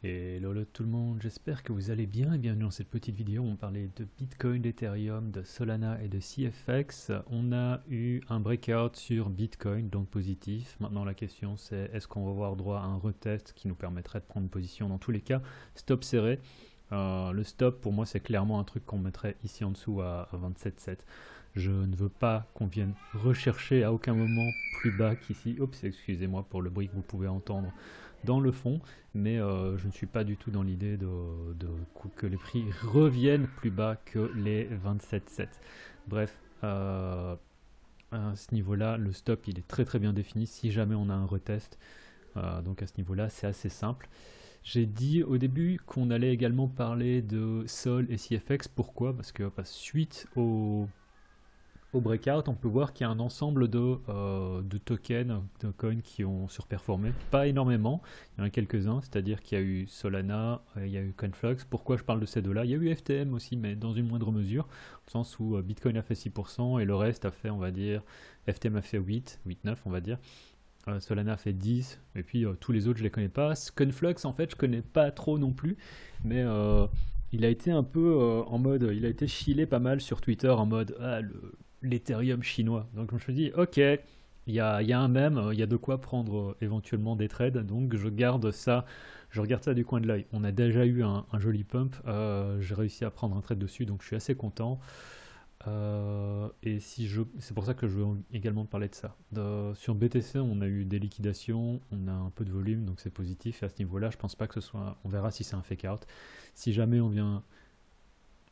Et lolo tout le monde, j'espère que vous allez bien et bienvenue dans cette petite vidéo où on parlait de Bitcoin, d'Ethereum, de Solana et de CFX. On a eu un breakout sur Bitcoin, donc positif. Maintenant la question c'est est-ce qu'on va avoir droit à un retest qui nous permettrait de prendre une position dans tous les cas. Stop serré. Le stop pour moi c'est clairement un truc qu'on mettrait ici en dessous à 27,7. Je ne veux pas qu'on vienne rechercher à aucun moment plus bas qu'ici. Oups, excusez-moi pour le bruit que vous pouvez entendre dans le fond, mais je ne suis pas du tout dans l'idée que les prix reviennent plus bas que les 27,7. Bref, à ce niveau-là, le stop il est très très bien défini si jamais on a un retest. Donc à ce niveau-là, c'est assez simple. J'ai dit au début qu'on allait également parler de Sol et CFX. Pourquoi? Parce que suite au breakout, on peut voir qu'il y a un ensemble de tokens, de coins qui ont surperformé. Pas énormément, il y en a quelques-uns, c'est-à-dire qu'il y a eu Solana, il y a eu Conflux. Pourquoi je parle de ces deux-là? Il y a eu FTM aussi, mais dans une moindre mesure, au sens où Bitcoin a fait 6% et le reste a fait, on va dire, FTM a fait 8-9, on va dire. Solana a fait 10, et puis tous les autres, je les connais pas. Conflux, en fait, je connais pas trop non plus, mais il a été un peu en mode, il a été chillé pas mal sur Twitter en mode l'Ethereum chinois. Donc je me suis dit, ok, il y a un mème, il y a de quoi prendre éventuellement des trades, donc je regarde ça du coin de l'œil. On a déjà eu un joli pump, j'ai réussi à prendre un trade dessus, donc je suis assez content. C'est pour ça que je veux également parler de ça. Sur BTC, on a eu des liquidations, on a un peu de volume, donc c'est positif. Et à ce niveau-là, je pense pas que ce soit. On verra si c'est un fake out. Si jamais on vient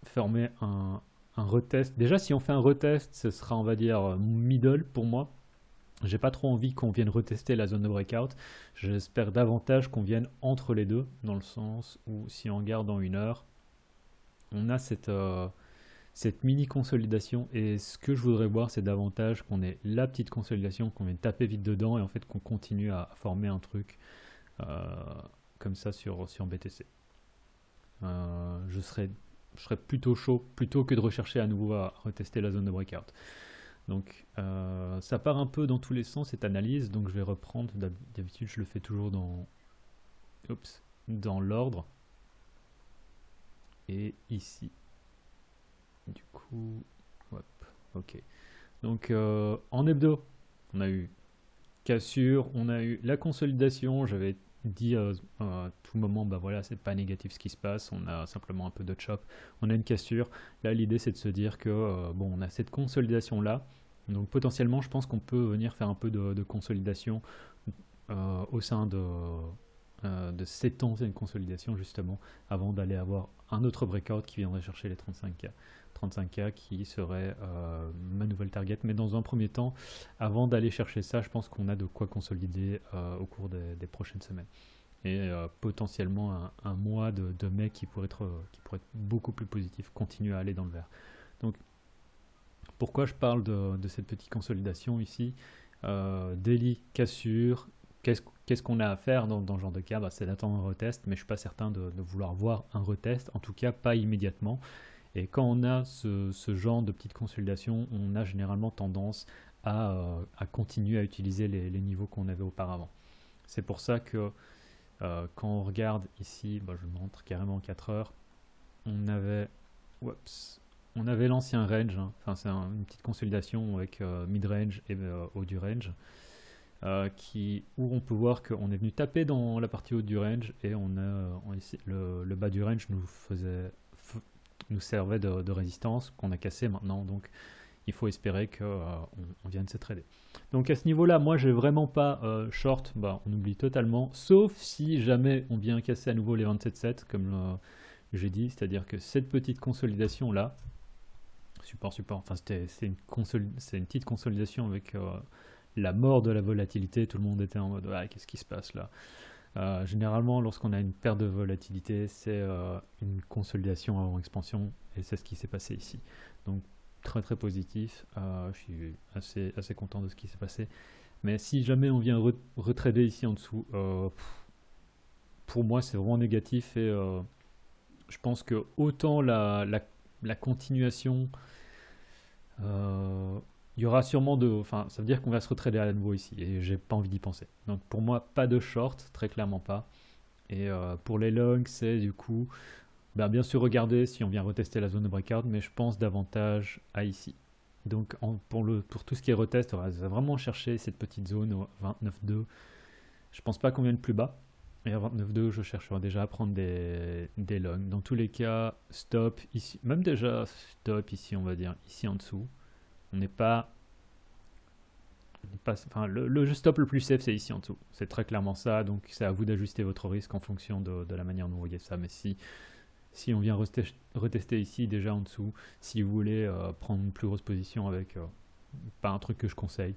former un retest, déjà si on fait un retest, ce sera, on va dire, middle pour moi. J'ai pas trop envie qu'on vienne retester la zone de breakout. J'espère davantage qu'on vienne entre les deux, dans le sens où si on regarde en une heure, on a cette mini consolidation, et ce que je voudrais voir c'est davantage qu'on ait la petite consolidation, qu'on vienne taper vite dedans et en fait qu'on continue à former un truc euh, comme ça sur BTC. Je serais plutôt chaud plutôt que de rechercher à nouveau à retester la zone de breakout. Donc ça part un peu dans tous les sens cette analyse, donc je vais reprendre, d'habitude je le fais toujours dans l'ordre, et ici du coup, hop, ok. Donc en hebdo, on a eu cassure, on a eu la consolidation. J'avais dit à tout moment, bah voilà, c'est pas négatif ce qui se passe, on a simplement un peu de chop, on a une cassure. Là, l'idée c'est de se dire que bon, on a cette consolidation là, donc potentiellement, je pense qu'on peut venir faire un peu de consolidation au sein de cette ancienne consolidation justement, avant d'aller avoir un autre breakout qui viendrait chercher les 35K. 35K qui serait ma nouvelle target. Mais dans un premier temps, avant d'aller chercher ça, je pense qu'on a de quoi consolider au cours des prochaines semaines. Et potentiellement un mois de mai qui pourrait être beaucoup plus positif, continuer à aller dans le vert. Donc pourquoi je parle de cette petite consolidation ici? Daily, cassure. Qu'est-ce qu'on a à faire dans ce genre de cas? C'est d'attendre un retest, mais je ne suis pas certain de vouloir voir un retest, en tout cas pas immédiatement. Et quand on a ce genre de petite consolidation, on a généralement tendance à continuer à utiliser les niveaux qu'on avait auparavant. C'est pour ça que quand on regarde ici, je montre carrément 4 heures, on avait, on avait l'ancien range, hein. Enfin c'est une petite consolidation avec mid-range et haut du range, où on peut voir qu'on est venu taper dans la partie haute du range, et le bas du range nous servait de résistance qu'on a cassé maintenant, donc il faut espérer qu'on vienne se trader. Donc à ce niveau-là, moi j'ai vraiment pas short, on oublie totalement, sauf si jamais on vient casser à nouveau les 27,7 comme j'ai dit, c'est-à-dire que cette petite consolidation là, support, enfin c'est une petite consolidation avec la mort de la volatilité, tout le monde était en mode qu'est-ce qui se passe là? Généralement, lorsqu'on a une perte de volatilité, c'est une consolidation avant expansion, et c'est ce qui s'est passé ici. Donc très très positif, je suis assez content de ce qui s'est passé. Mais si jamais on vient retrader ici en dessous, pour moi c'est vraiment négatif, et je pense que autant la continuation, il y aura sûrement enfin, ça veut dire qu'on va se retrader à nouveau ici, et j'ai pas envie d'y penser. Donc pour moi, pas de short, très clairement pas. Et pour les longs, c'est du coup, ben, bien sûr regarder si on vient retester la zone de breakout, mais je pense davantage à ici. Donc pour tout ce qui est retest, on va vraiment chercher cette petite zone au 29,2. Je pense pas qu'on vienne plus bas. Et à 29,2, je chercherai déjà à prendre des longs. Dans tous les cas, stop ici. Même déjà, stop ici, on va dire, ici en dessous. On n'est pas... Enfin, le stop le plus safe, c'est ici en dessous. C'est très clairement ça. Donc, c'est à vous d'ajuster votre risque en fonction de la manière dont vous voyez ça. Mais si on vient retester ici, déjà en dessous, si vous voulez prendre une plus grosse position avec... pas un truc que je conseille.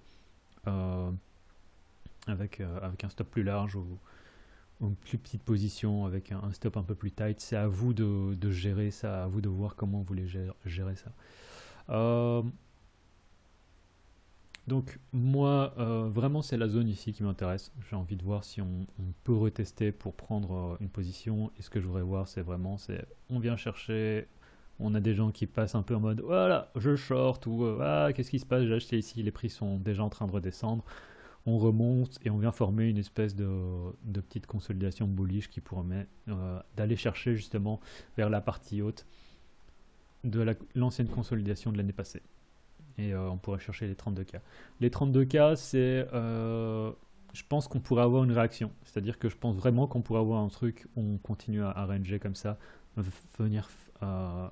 Avec un stop plus large ou une plus petite position avec un stop un peu plus tight. C'est à vous de gérer ça, à vous de voir comment vous voulez gérer ça. Donc moi, vraiment c'est la zone ici qui m'intéresse. J'ai envie de voir si on peut retester pour prendre une position. Et ce que je voudrais voir, c'est vraiment, on vient chercher, on a des gens qui passent un peu en mode, voilà, je short, ou qu'est-ce qui se passe, j'ai acheté ici, les prix sont déjà en train de redescendre. On remonte et on vient former une espèce de petite consolidation bullish qui permet d'aller chercher justement vers la partie haute de l'ancienne consolidation de l'année passée. Et on pourrait chercher les 32K. Les 32K, c'est... je pense qu'on pourrait avoir une réaction. C'est-à-dire que je pense vraiment qu'on pourrait avoir un truc où on continue à ranger comme ça, venir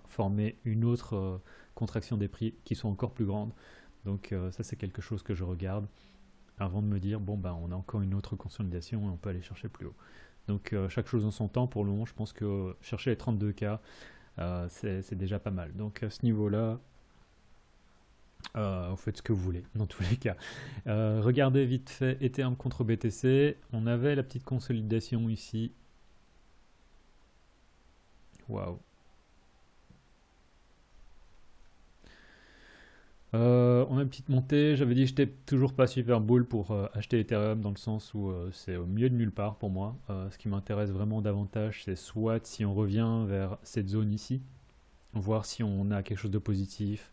former une autre contraction des prix qui sont encore plus grandes. Donc ça, c'est quelque chose que je regarde avant de me dire, bon, ben, on a encore une autre consolidation et on peut aller chercher plus haut. Donc, chaque chose en son temps. Pour le moment, je pense que chercher les 32K, c'est déjà pas mal. Donc, à ce niveau-là, vous faites ce que vous voulez, dans tous les cas. Regardez vite fait, Ethereum contre BTC. On avait la petite consolidation ici. Waouh. On a une petite montée, j'avais dit que j'étais toujours pas super bull pour acheter Ethereum dans le sens où c'est au milieu de nulle part pour moi. Ce qui m'intéresse vraiment davantage, c'est soit si on revient vers cette zone ici, voir si on a quelque chose de positif,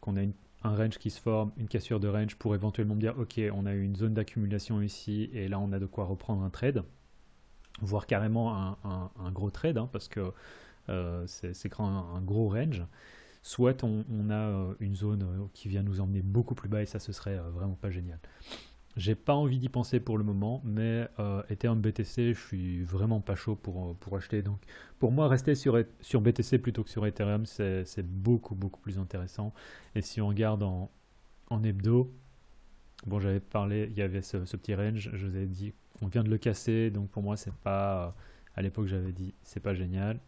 qu'on a un range qui se forme, une cassure de range pour éventuellement me dire ok, on a eu une zone d'accumulation ici et là on a de quoi reprendre un trade, voire carrément un gros trade parce que c'est quand un gros range. Soit on a une zone qui vient nous emmener beaucoup plus bas et ça ce serait vraiment pas génial. J'ai pas envie d'y penser pour le moment, mais Ethereum BTC, je suis vraiment pas chaud pour acheter. Donc pour moi, rester sur BTC plutôt que sur Ethereum, c'est beaucoup plus intéressant. Et si on regarde en hebdo, bon j'avais parlé, il y avait ce petit range, je vous avais dit, on vient de le casser, donc pour moi c'est pas, à l'époque j'avais dit, c'est pas génial.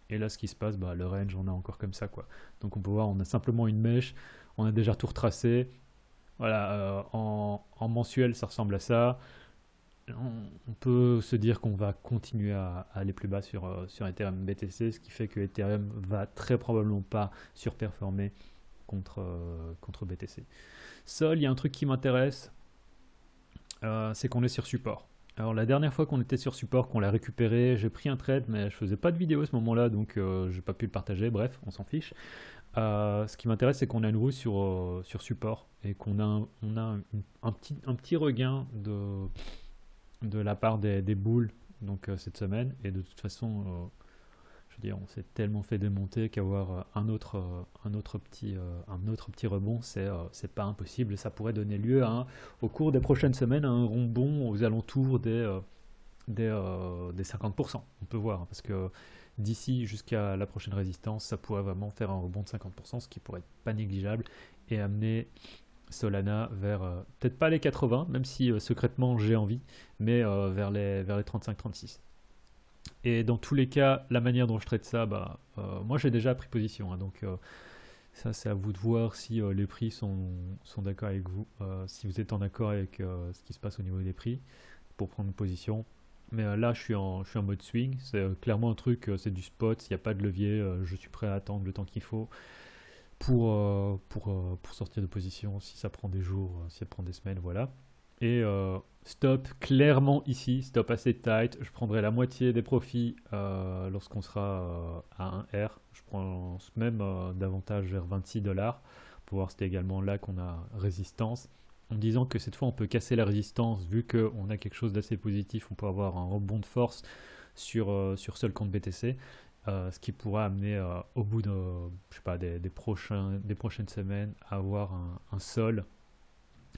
Et là, ce qui se passe, bah, le range, on a encore comme ça, quoi. Donc on peut voir, on a simplement une mèche, on a déjà tout retracé. Voilà, en mensuel, ça ressemble à ça. On peut se dire qu'on va continuer à aller plus bas sur Ethereum BTC, ce qui fait que Ethereum va très probablement pas surperformer contre BTC. Sol, il y a un truc qui m'intéresse, c'est qu'on est sur support. Alors la dernière fois qu'on était sur support, qu'on l'a récupéré, j'ai pris un trade, mais je faisais pas de vidéo à ce moment-là, donc j'ai pas pu le partager, bref, on s'en fiche. Ce qui m'intéresse, c'est qu'on a une roue sur support et qu'on a, un petit regain de la part des boules donc, cette semaine, et de toute façon, je veux dire, on s'est tellement fait démonter qu'avoir un autre petit rebond, c'est pas impossible. Ça pourrait donner lieu au cours des prochaines semaines à un rebond aux alentours des 50%. On peut voir, parce que d'ici jusqu'à la prochaine résistance, ça pourrait vraiment faire un rebond de 50%, ce qui pourrait être pas négligeable, et amener Solana vers, peut-être pas les 80, même si secrètement j'ai envie, mais vers les 35-36. Et dans tous les cas, la manière dont je traite ça, moi j'ai déjà pris position, donc ça c'est à vous de voir si les prix sont d'accord avec vous, si vous êtes en accord avec ce qui se passe au niveau des prix pour prendre une position. Mais là je suis en mode swing, c'est clairement un truc, c'est du spot, il n'y a pas de levier, je suis prêt à attendre le temps qu'il faut pour sortir de position, si ça prend des jours, si ça prend des semaines, voilà. Et stop clairement ici, stop assez tight, je prendrai la moitié des profits lorsqu'on sera à 1R, je pense même davantage vers $26 pour voir si c'était également là qu'on a résistance. en disant que cette fois on peut casser la résistance, vu qu'on a quelque chose d'assez positif, on peut avoir un rebond de force sur seul compte BTC, ce qui pourrait amener au bout de, je sais pas, des prochaines semaines à avoir un sol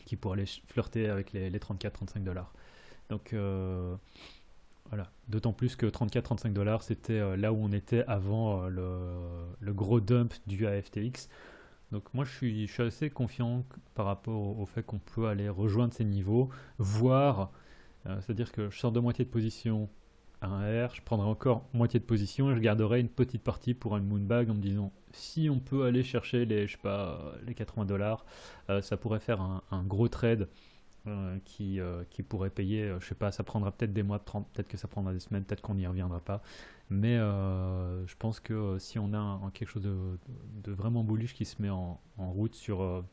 qui pourrait aller flirter avec les 34-35 dollars. Donc voilà, d'autant plus que 34-35 dollars c'était là où on était avant le gros dump du AFTX. Donc moi je suis assez confiant par rapport au fait qu'on peut aller rejoindre ces niveaux, voire, c'est-à-dire que je sors de moitié de position à un R, je prendrai encore moitié de position et je garderai une petite partie pour un moonbag en me disant si on peut aller chercher les, je sais pas, les 80 dollars, ça pourrait faire un gros trade qui pourrait payer, je sais pas, ça prendra peut-être des mois, peut-être que ça prendra des semaines, peut-être qu'on n'y reviendra pas. Mais je pense que si on a quelque chose de vraiment bullish qui se met en route sur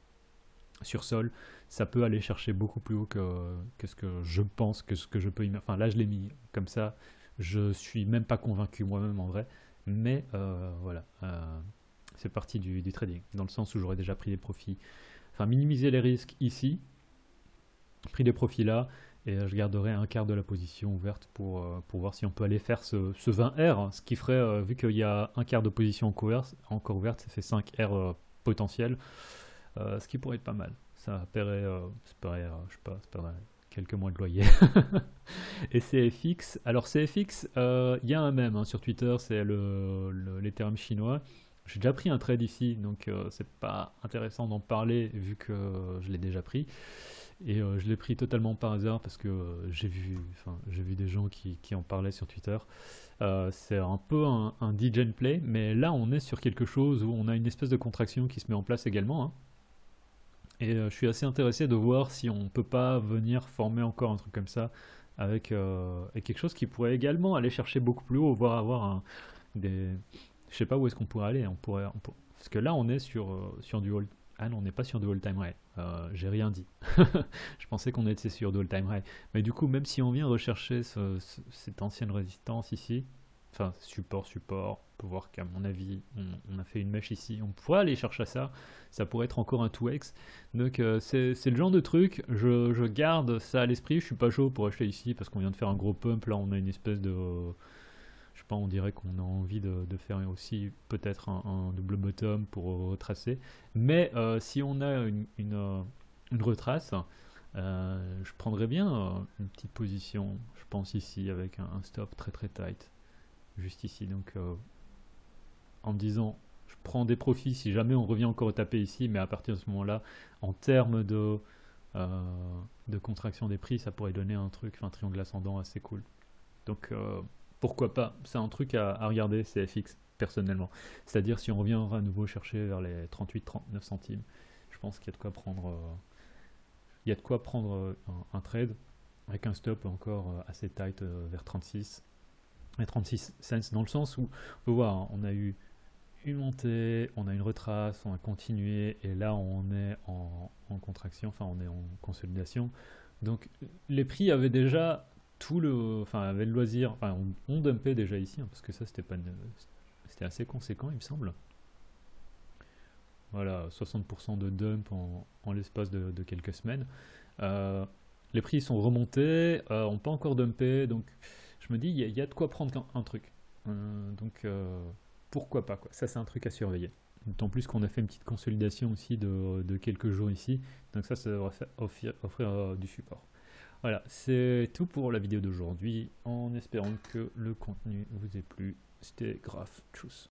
sol, ça peut aller chercher beaucoup plus haut que ce que je pense, que ce que je peux imaginer. Enfin là je l'ai mis comme ça, je suis même pas convaincu moi-même en vrai, mais voilà, c'est parti du trading, dans le sens où j'aurais déjà pris des profits, enfin minimiser les risques ici, pris des profits là, et je garderai un quart de la position ouverte pour voir si on peut aller faire ce 20R, hein, ce qui ferait, vu qu'il y a un quart de position encore ouverte, ça fait 5R potentiel, ce qui pourrait être pas mal. Ça paierait, je sais pas, ça paierait quelques mois de loyer. Et CFX, alors CFX, il y a un mème hein, sur Twitter, c'est l'Ethereum chinois. J'ai déjà pris un trade ici, donc c'est pas intéressant d'en parler vu que je l'ai déjà pris. Et je l'ai pris totalement par hasard parce que j'ai vu des gens qui en parlaient sur Twitter. C'est un peu un degen play, mais là on est sur quelque chose où on a une espèce de contraction qui se met en place également, hein. Et je suis assez intéressé de voir si on peut pas venir former encore un truc comme ça avec quelque chose qui pourrait également aller chercher beaucoup plus haut, voire avoir des... Je sais pas où est-ce qu'on pourrait aller. Parce que là on est sur du all... Ah non, on n'est pas sur du all-time high. J'ai rien dit. Je pensais qu'on était sur du all-time high. Mais du coup, même si on vient rechercher cette ancienne résistance ici, enfin support, on peut voir qu'à mon avis, on a fait une mèche ici. On pourrait aller chercher ça. Ça pourrait être encore un 2x. Donc c'est le genre de truc, je garde ça à l'esprit. Je suis pas chaud pour acheter ici parce qu'on vient de faire un gros pump. Là, on a une espèce de... Je sais pas, on dirait qu'on a envie de faire aussi peut-être un double bottom pour retracer. Mais si on a une retrace, je prendrais bien une petite position, je pense ici, avec un stop très très tight, juste ici. Donc en me disant, je prends des profits si jamais on revient encore taper ici, mais à partir de ce moment-là, en termes de contraction des prix, ça pourrait donner un truc, un triangle ascendant assez cool. Donc pourquoi pas, c'est un truc à regarder, c'est FX personnellement. C'est-à-dire si on revient à nouveau chercher vers les 38-39 centimes, je pense qu'il y a de quoi prendre, un trade avec un stop encore assez tight vers 36 et 36 cents, dans le sens où on peut voir, hein, on a eu une montée, on a une retrace, on a continué et là on est en contraction, enfin on est en consolidation. Donc les prix avaient déjà avait le loisir, enfin on dumpait déjà ici, hein, parce que ça c'était assez conséquent il me semble. Voilà, 60% de dump en l'espace de quelques semaines. Les prix sont remontés, on peut encore dumper, donc je me dis il y a de quoi prendre un truc. Donc pourquoi pas quoi. Ça c'est un truc à surveiller. D'autant plus qu'on a fait une petite consolidation aussi de quelques jours ici, donc ça devrait offrir du support. Voilà, c'est tout pour la vidéo d'aujourd'hui, en espérant que le contenu vous ait plu. C'était Graph, tchuss.